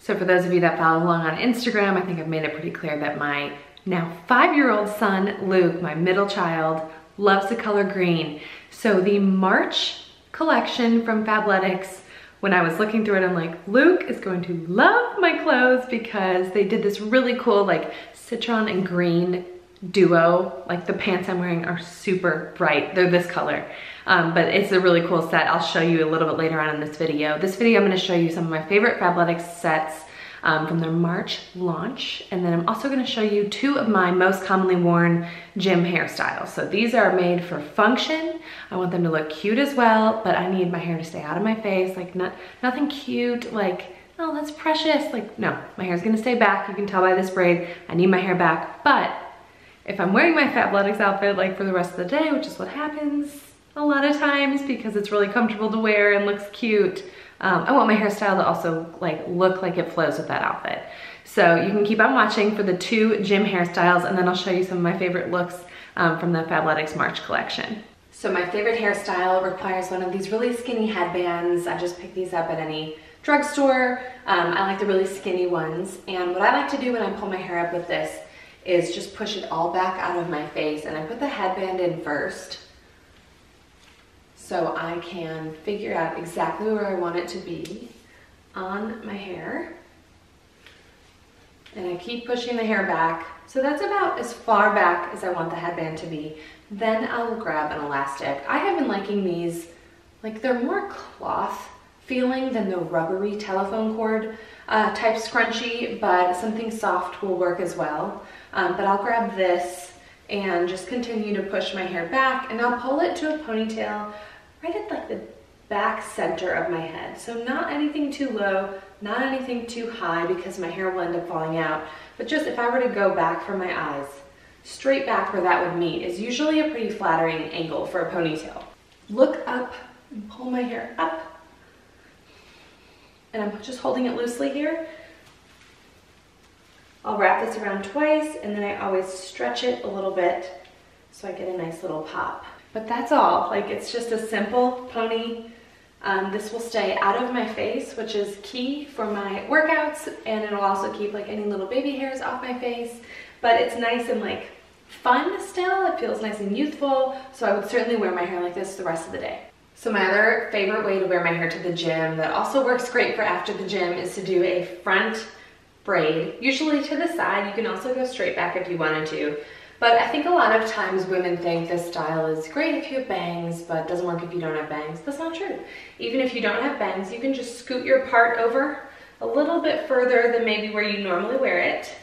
So for those of you that follow along on Instagram, I think I've made it pretty clear that my now 5-year-old son, Luke, my middle child, loves the color green. So the March collection from Fabletics, when I was looking through it, I'm like, Luke is going to love my clothes because they did this really cool like citron and green duo. Like the pants I'm wearing are super bright. They're this color, but it's a really cool set. I'll show you a little bit later on in this video. This video, I'm gonna show you some of my favorite Fabletics sets from their March launch. And then I'm also gonna show you 2 of my most commonly worn gym hairstyles. So these are made for function. I want them to look cute as well, but I need my hair to stay out of my face. Like nothing cute, like, oh, that's precious. Like, no, my hair's gonna stay back. You can tell by this braid, I need my hair back. But if I'm wearing my Fabletics outfit like for the rest of the day, which is what happens a lot of times because it's really comfortable to wear and looks cute, I want my hairstyle to also like look like it flows with that outfit. So you can keep on watching for the 2 gym hairstyles, and then I'll show you some of my favorite looks from the Fabletics March collection. So my favorite hairstyle requires one of these really skinny headbands. I just pick these up at any drugstore. I like the really skinny ones. And what I like to do when I pull my hair up with this is just push it all back out of my face, and I put the headband in first so I can figure out exactly where I want it to be on my hair. And I keep pushing the hair back. So that's about as far back as I want the headband to be. Then I'll grab an elastic. I have been liking these, like they're more cloth feeling than the rubbery telephone cord type scrunchie, but something soft will work as well. But I'll grab this and just continue to push my hair back, and I'll pull it to a ponytail right at like the back center of my head. So not anything too low, not anything too high because my hair will end up falling out, but just if I were to go back from my eyes, straight back where that would meet is usually a pretty flattering angle for a ponytail. Look up and pull my hair up. And I'm just holding it loosely here. I'll wrap this around twice, and then I always stretch it a little bit so I get a nice little pop. But that's all. Like, it's just a simple pony. This will stay out of my face, which is key for my workouts, and it'll also keep like any little baby hairs off my face. But it's nice and like fun still. It feels nice and youthful, so I would certainly wear my hair like this the rest of the day. So my other favorite way to wear my hair to the gym that also works great for after the gym is to do a front braid, usually to the side. You can also go straight back if you wanted to. But I think a lot of times women think this style is great if you have bangs, but doesn't work if you don't have bangs. That's not true. Even if you don't have bangs, you can just scoot your part over a little bit further than maybe where you normally wear it.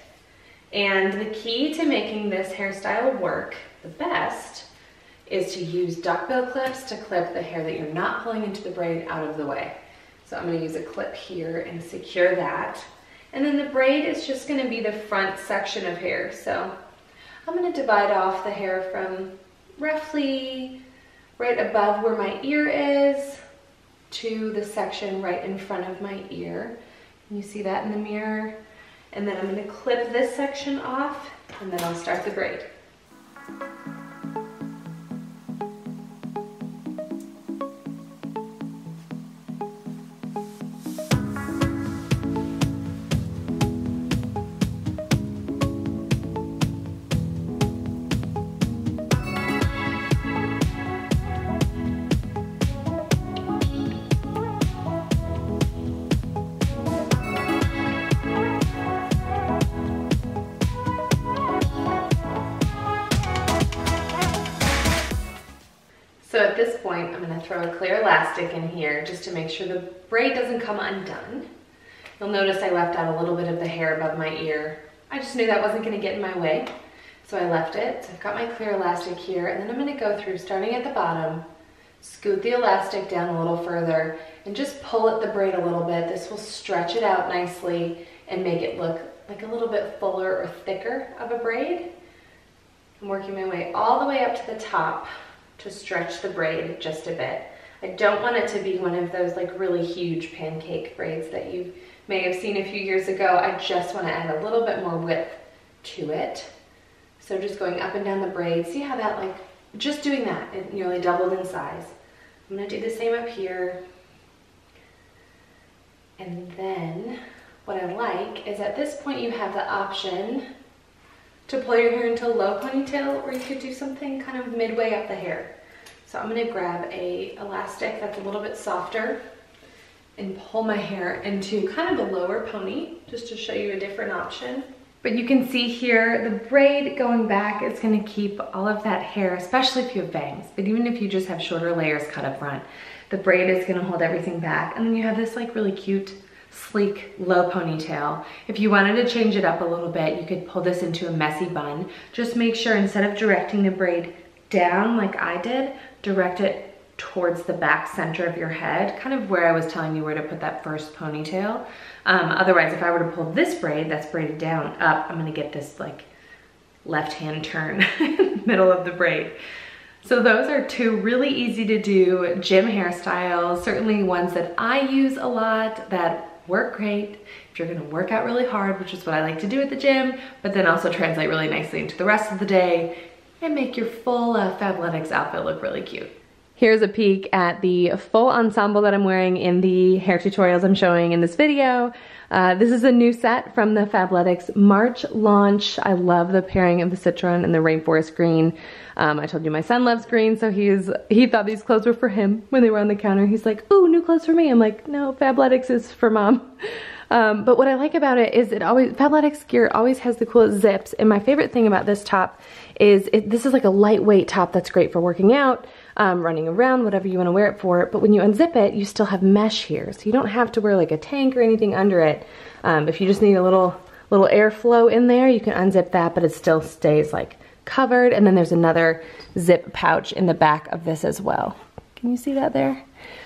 And the key to making this hairstyle work the best is to use duckbill clips to clip the hair that you're not pulling into the braid out of the way. So I'm going to use a clip here and secure that. And then the braid is just going to be the front section of hair. So I'm going to divide off the hair from roughly right above where my ear is to the section right in front of my ear. Can you see that in the mirror? And then I'm going to clip this section off, and then I'll start the braid. So at this point, I'm going to throw a clear elastic in here just to make sure the braid doesn't come undone. You'll notice I left out a little bit of the hair above my ear. I just knew that wasn't going to get in my way, so I left it. So I've got my clear elastic here, and then I'm going to go through, starting at the bottom, scoot the elastic down a little further, and just pull at the braid a little bit. This will stretch it out nicely and make it look like a little bit fuller or thicker of a braid. I'm working my way all the way up to the top to stretch the braid just a bit. I don't want it to be one of those like really huge pancake braids that you may have seen a few years ago. I just want to add a little bit more width to it. So just going up and down the braid, see how that, like, just doing that, it nearly doubled in size. I'm going to do the same up here. And then what I like is at this point you have the option to pull your hair into a low ponytail, or you could do something kind of midway up the hair. So I'm gonna grab a elastic that's a little bit softer and pull my hair into kind of a lower pony, just to show you a different option. But you can see here, the braid going back is gonna keep all of that hair, especially if you have bangs, but even if you just have shorter layers cut up front, the braid is gonna hold everything back. And then you have this like really cute, sleek, low ponytail. If you wanted to change it up a little bit, you could pull this into a messy bun. Just make sure instead of directing the braid down like I did, direct it towards the back center of your head, kind of where I was telling you where to put that first ponytail. Otherwise, if I were to pull this braid that's braided down up, I'm gonna get this like left-hand turn in the middle of the braid. So those are two really easy to do gym hairstyles, certainly ones that I use a lot that work great if you're gonna work out really hard, which is what I like to do at the gym, but then also translate really nicely into the rest of the day and make your full Fabletics outfit look really cute. Here's a peek at the full ensemble that I'm wearing in the hair tutorials I'm showing in this video. This is a new set from the Fabletics March launch. I love the pairing of the citron and the rainforest green. I told you my son loves green, so he thought these clothes were for him when they were on the counter. He's like, ooh, new clothes for me. I'm like, no, Fabletics is for mom. But what I like about it is Fabletics gear always has the coolest zips. And my favorite thing about this top is this is like a lightweight top that's great for working out, running around, whatever you want to wear it for. But when you unzip it, you still have mesh here. So you don't have to wear like a tank or anything under it. If you just need a little airflow in there, you can unzip that, but it still stays like covered. And then there's another zip pouch in the back of this as well. Can you see that there?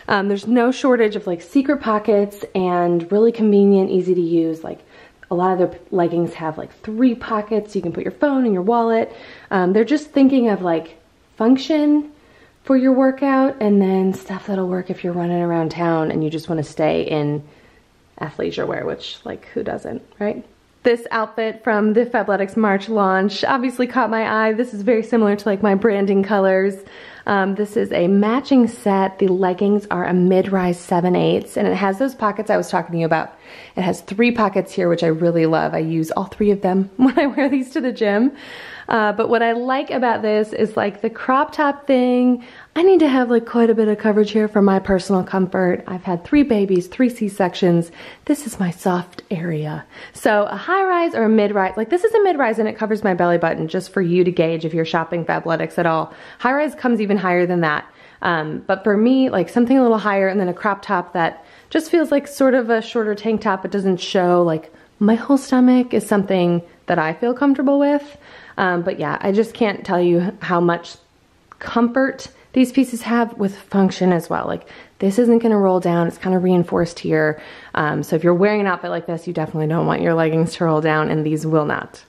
There's no shortage of like secret pockets and really convenient, easy to use. Like a lot of their leggings have like 3 pockets. You can put your phone and your wallet. They're just thinking of like function for your workout and then stuff that'll work if you're running around town and you just want to stay in athleisure wear, which like who doesn't, right? This outfit from the Fabletics March launch obviously caught my eye. This is very similar to like my branding colors. This is a matching set. The leggings are a mid-rise 7/8 and it has those pockets I was talking to you about. It has 3 pockets here, which I really love. I use all 3 of them when I wear these to the gym. But what I like about this is like the crop top thing. I need to have like quite a bit of coverage here for my personal comfort. I've had 3 babies, 3 C-sections. This is my soft area. So a high rise or a mid rise, like this is a mid rise and it covers my belly button just for you to gauge if you're shopping Fabletics at all. High rise comes even higher than that. But for me, like something a little higher and then a crop top that just feels like sort of a shorter tank top. It doesn't show like my whole stomach is something that I feel comfortable with. But yeah, I just can't tell you how much comfort these pieces have with function as well. Like this isn't gonna roll down, it's kind of reinforced here. So if you're wearing an outfit like this, you definitely don't want your leggings to roll down and these will not.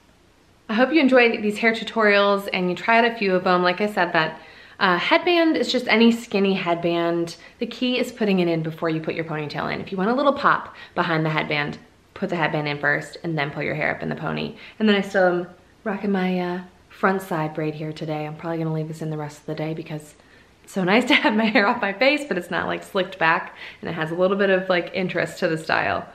I hope you enjoyed these hair tutorials and you try out a few of them. Like I said, that headband is just any skinny headband. The key is putting it in before you put your ponytail in. If you want a little pop behind the headband, put the headband in first and then pull your hair up in the pony. And then I still am rocking my front side braid here today. I'm probably gonna leave this in the rest of the day because it's so nice to have my hair off my face, but it's not like slicked back and it has a little bit of like interest to the style.